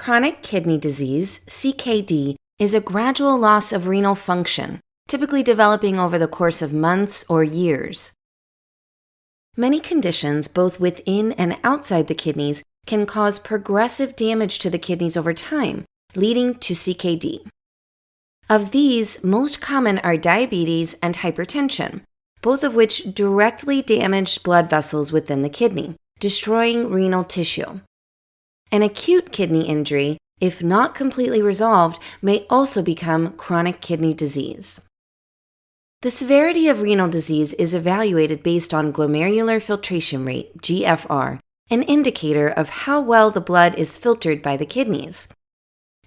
Chronic kidney disease, CKD, is a gradual loss of renal function, typically developing over the course of months or years. Many conditions, both within and outside the kidneys, can cause progressive damage to the kidneys over time, leading to CKD. Of these, most common are diabetes and hypertension, both of which directly damage blood vessels within the kidney, destroying renal tissue. An acute kidney injury, if not completely resolved, may also become chronic kidney disease. The severity of renal disease is evaluated based on glomerular filtration rate, GFR, an indicator of how well the blood is filtered by the kidneys.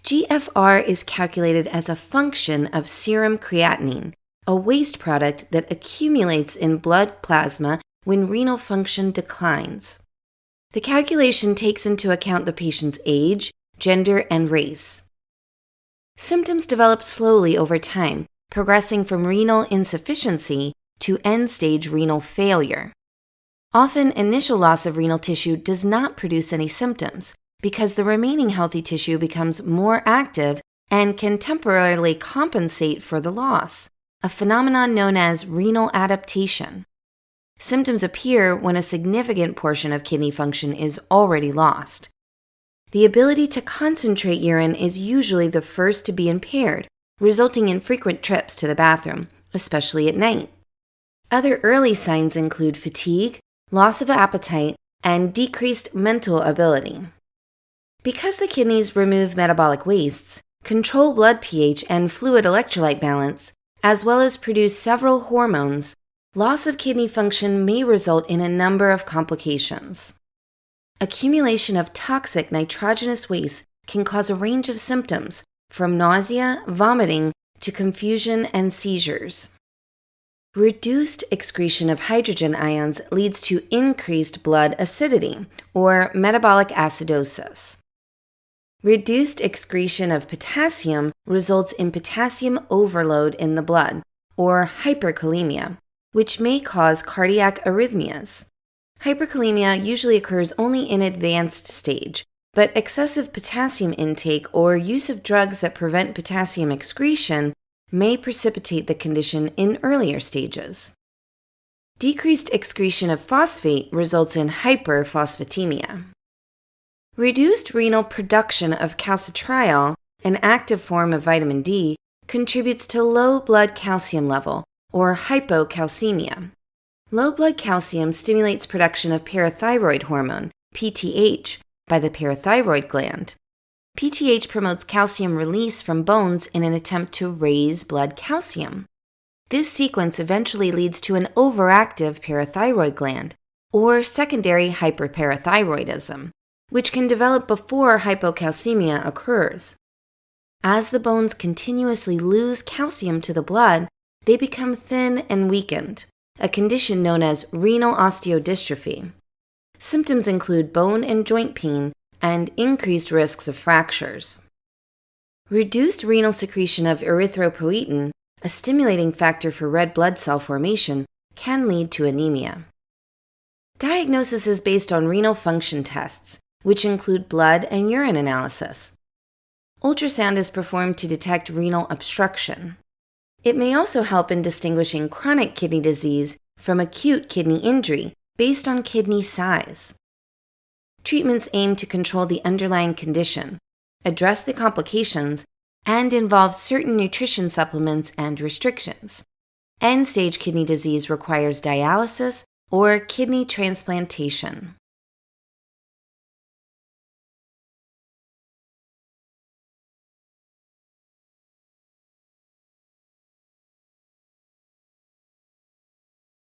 GFR is calculated as a function of serum creatinine, a waste product that accumulates in blood plasma when renal function declines. The calculation takes into account the patient's age, gender, and race. Symptoms develop slowly over time, progressing from renal insufficiency to end-stage renal failure. Often, initial loss of renal tissue does not produce any symptoms because the remaining healthy tissue becomes more active and can temporarily compensate for the loss, a phenomenon known as renal adaptation. Symptoms appear when a significant portion of kidney function is already lost. The ability to concentrate urine is usually the first to be impaired, resulting in frequent trips to the bathroom, especially at night. Other early signs include fatigue, loss of appetite, and decreased mental ability. Because the kidneys remove metabolic wastes, control blood pH and fluid electrolyte balance, as well as produce several hormones, loss of kidney function may result in a number of complications. Accumulation of toxic nitrogenous waste can cause a range of symptoms, from nausea, vomiting, to confusion and seizures. Reduced excretion of hydrogen ions leads to increased blood acidity, or metabolic acidosis. Reduced excretion of potassium results in potassium overload in the blood, or hyperkalemia, which may cause cardiac arrhythmias. Hyperkalemia usually occurs only in advanced stage, but excessive potassium intake or use of drugs that prevent potassium excretion may precipitate the condition in earlier stages. Decreased excretion of phosphate results in hyperphosphatemia. Reduced renal production of calcitriol, an active form of vitamin D, contributes to low blood calcium level, or hypocalcemia. Low blood calcium stimulates production of parathyroid hormone, PTH, by the parathyroid gland. PTH promotes calcium release from bones in an attempt to raise blood calcium. This sequence eventually leads to an overactive parathyroid gland, or secondary hyperparathyroidism, which can develop before hypocalcemia occurs. As the bones continuously lose calcium to the blood, they become thin and weakened, a condition known as renal osteodystrophy. Symptoms include bone and joint pain and increased risks of fractures. Reduced renal secretion of erythropoietin, a stimulating factor for red blood cell formation, can lead to anemia. Diagnosis is based on renal function tests, which include blood and urine analysis. Ultrasound is performed to detect renal obstruction. It may also help in distinguishing chronic kidney disease from acute kidney injury based on kidney size. Treatments aim to control the underlying condition, address the complications, and involve certain nutrition supplements and restrictions. End-stage kidney disease requires dialysis or kidney transplantation.